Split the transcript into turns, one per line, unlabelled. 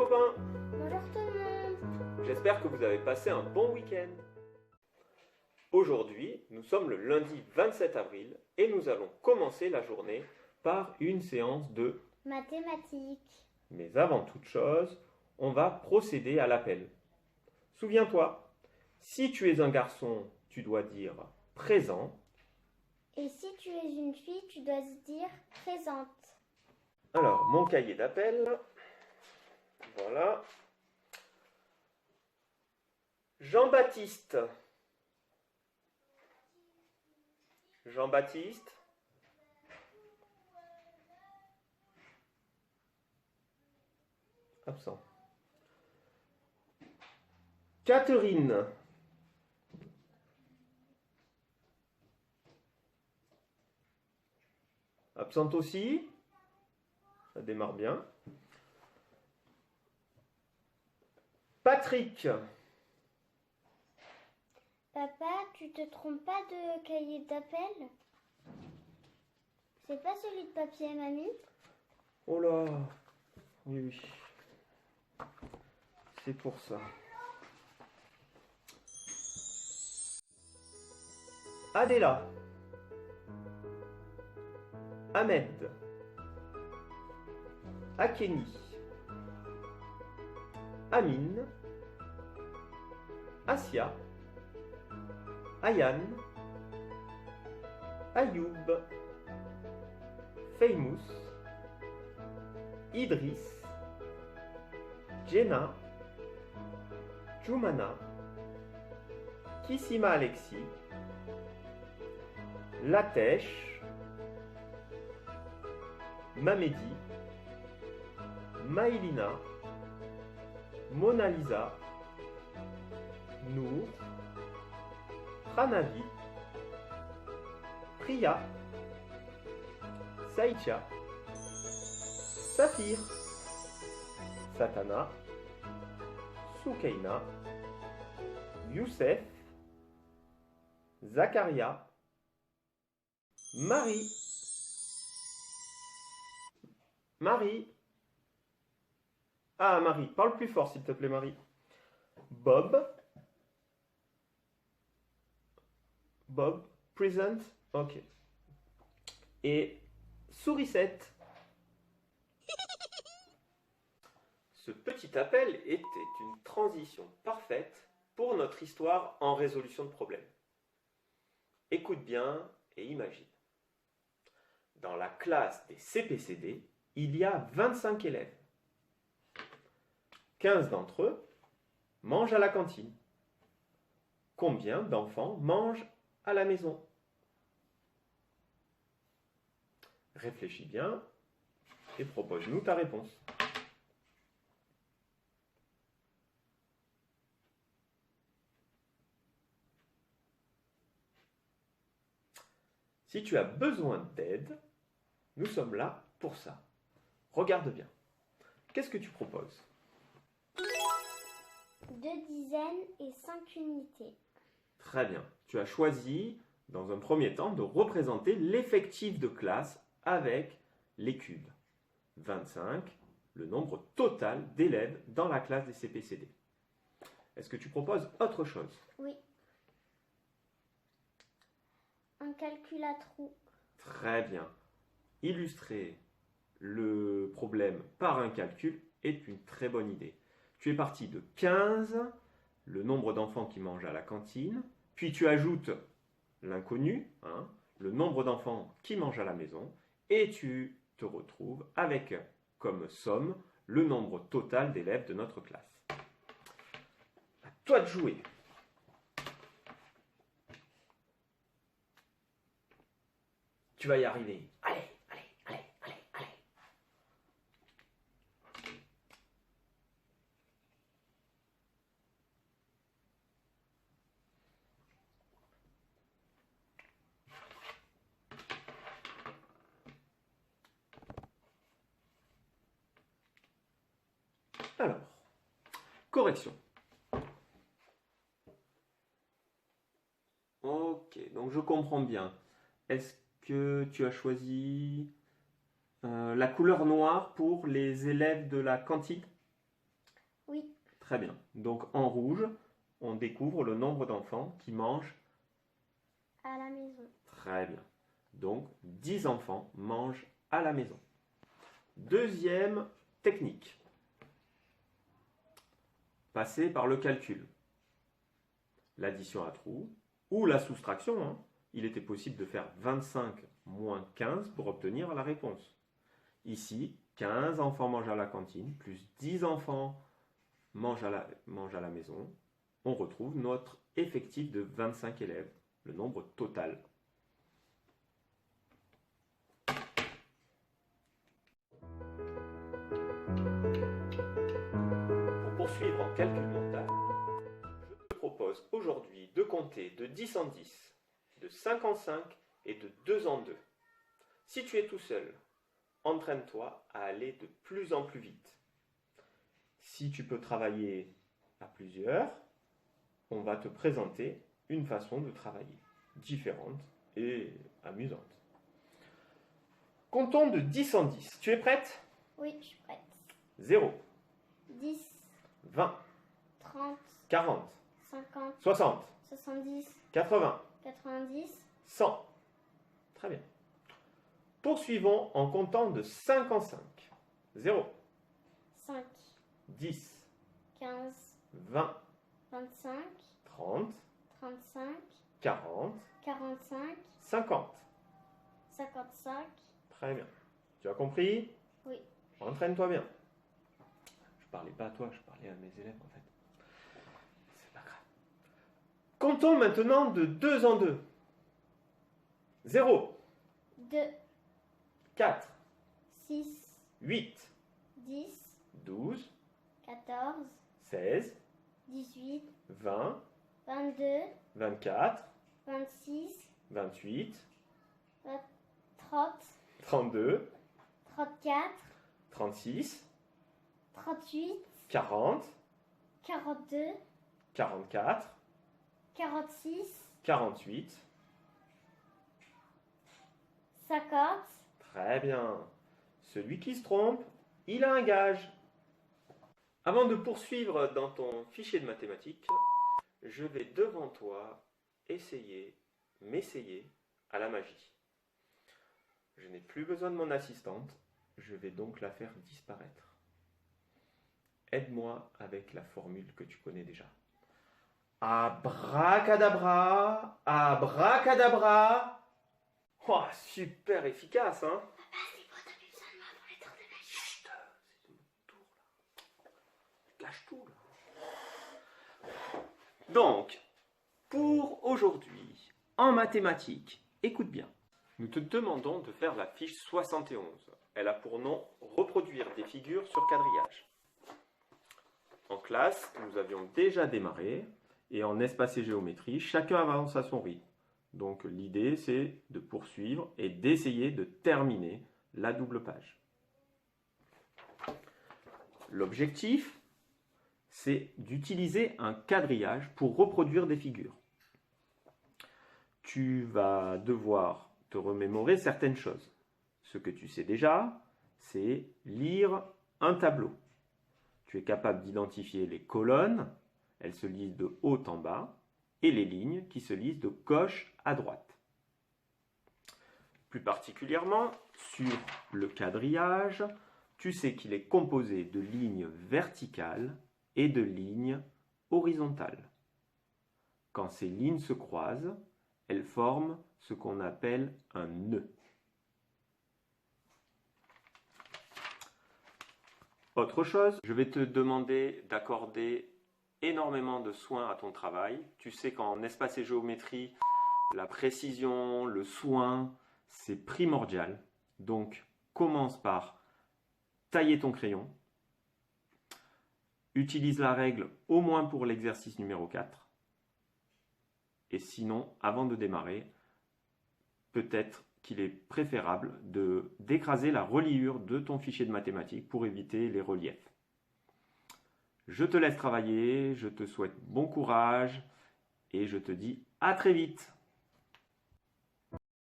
copains!
Bonjour tout le monde.
J'espère que vous avez passé un bon week-end. Aujourd'hui, nous sommes le lundi 27 avril et nous allons commencer la journée par une séance de
Mathématiques.
Mais avant toute chose, on va procéder à l'appel. Souviens-toi, si tu es un garçon, tu dois dire présent.
Et si tu es une fille, tu dois dire présente.
Alors, mon cahier d'appel. Voilà. Jean-Baptiste. Jean-Baptiste. Absent. Catherine. Absente aussi. Ça démarre bien. Patrick.
Papa, tu te trompes pas de cahier d'appel? C'est pas celui de papier et mamie?
Oh là. Oui, oui. C'est pour ça. Adela. Ahmed. Akeni. Amine. Asia. Ayan. Ayoub. Famous. Idriss. Jenna. Jumana. Kissima Alexis. Latesh. Mamedi. Maïlina. Mona Lisa. Nour. Pranavi. Priya. Saïcha. Saphir. Satana. Soukaina. Youssef. Zacharia. Marie. Marie. Ah, Marie, parle plus fort s'il te plaît, Marie. Bob. Bob, present. Ok. Et Sourisette. Ce petit appel était une transition parfaite pour notre histoire en résolution de problèmes. Écoute bien et imagine. Dans la classe des CPCD, il y a 25 élèves. 15 d'entre eux mangent à la cantine. Combien d'enfants mangent à la maison? Réfléchis bien et propose-nous ta réponse. Si tu as besoin d'aide, nous sommes là pour ça. Regarde bien. Qu'est-ce que tu proposes?
2 dizaines et 5 unités.
Très bien. Tu as choisi, dans un premier temps, de représenter l'effectif de classe avec les cubes. 25, le nombre total d'élèves dans la classe des CPCD. Est-ce que tu proposes autre chose?
Oui. Un calcul à trous.
Très bien. Illustrer le problème par un calcul est une très bonne idée. Tu es parti de 15, le nombre d'enfants qui mangent à la cantine, puis tu ajoutes l'inconnu, le nombre d'enfants qui mangent à la maison, et tu te retrouves avec comme somme le nombre total d'élèves de notre classe. À toi de jouer. Tu vas y arriver. Allez, allez, allez, allez, allez. Alors, correction. Ok, donc je comprends bien. Est-ce que tu as choisi la couleur noire pour les élèves de la cantine?
Oui.
Très bien. Donc en rouge, on découvre le nombre d'enfants qui mangent.
À la maison.
Très bien. Donc 10 enfants mangent à la maison. Deuxième technique. Passer par le calcul. L'addition à trous ou la soustraction. Hein. Il était possible de faire 25 moins 15 pour obtenir la réponse. Ici, 15 enfants mangent à la cantine, plus 10 enfants mangent à la maison. On retrouve notre effectif de 25 élèves, le nombre total. Pour poursuivre en calcul mental, je te propose aujourd'hui de compter de 10 en 10, de 5 en 5 et de 2 en 2. Si tu es tout seul, entraîne-toi à aller de plus en plus vite. Si tu peux travailler à plusieurs, on va te présenter une façon de travailler différente et amusante. Comptons de 10 en 10. Tu es prête?
Oui, je suis prête.
0,
10,
20,
30,
40,
50,
60,
70,
80,
90,
100. Très bien. Poursuivons en comptant de 5 en 5. 0,
5,
10,
15,
20,
25,
30,
35,
40,
45,
50.
55.
Très bien. Tu as compris?
Oui.
Entraîne-toi bien. Je parlais pas à toi, je parlais à mes élèves en fait. C'est pas grave. Comptons maintenant de 2 en 2. 0,
2,
4,
6,
8,
10,
12,
14,
16,
18,
20,
22,
24,
26,
28,
30,
32,
34,
36,
38,
40,
42,
44,
46,
48.
50.
Très bien. Celui qui se trompe, il a un gage. Avant de poursuivre dans ton fichier de mathématiques, je vais devant toi m'essayer à la magie. Je n'ai plus besoin de mon assistante, je vais donc la faire disparaître. Aide-moi avec la formule que tu connais déjà. Abracadabra, abracadabra. Oh, super efficace, hein?
Papa, c'est bon, t'as plus besoin de moi pour les tours de magie.
Chut, c'est mon tour là. Cache tout là. Donc, pour aujourd'hui, en mathématiques, écoute bien. Nous te demandons de faire la fiche 71. Elle a pour nom reproduire des figures sur quadrillage. En classe, nous avions déjà démarré et en espace et géométrie, chacun avance à son rythme. Donc l'idée, c'est de poursuivre et d'essayer de terminer la double page. L'objectif, c'est d'utiliser un quadrillage pour reproduire des figures. Tu vas devoir te remémorer certaines choses. Ce que tu sais déjà, c'est lire un tableau. Tu es capable d'identifier les colonnes, elles se lisent de haut en bas, et les lignes qui se lisent de gauche à droite. Plus particulièrement, sur le quadrillage, tu sais qu'il est composé de lignes verticales et de lignes horizontales. Quand ces lignes se croisent, elles forment ce qu'on appelle un nœud. Autre chose, je vais te demander d'accorder énormément de soin à ton travail. Tu sais qu'en espace et géométrie, la précision, le soin, c'est primordial. Donc, commence par tailler ton crayon. Utilise la règle au moins pour l'exercice numéro 4. Et sinon, avant de démarrer, peut-être qu'il est préférable d'écraser la reliure de ton fichier de mathématiques pour éviter les reliefs. Je te laisse travailler, je te souhaite bon courage et je te dis à très vite.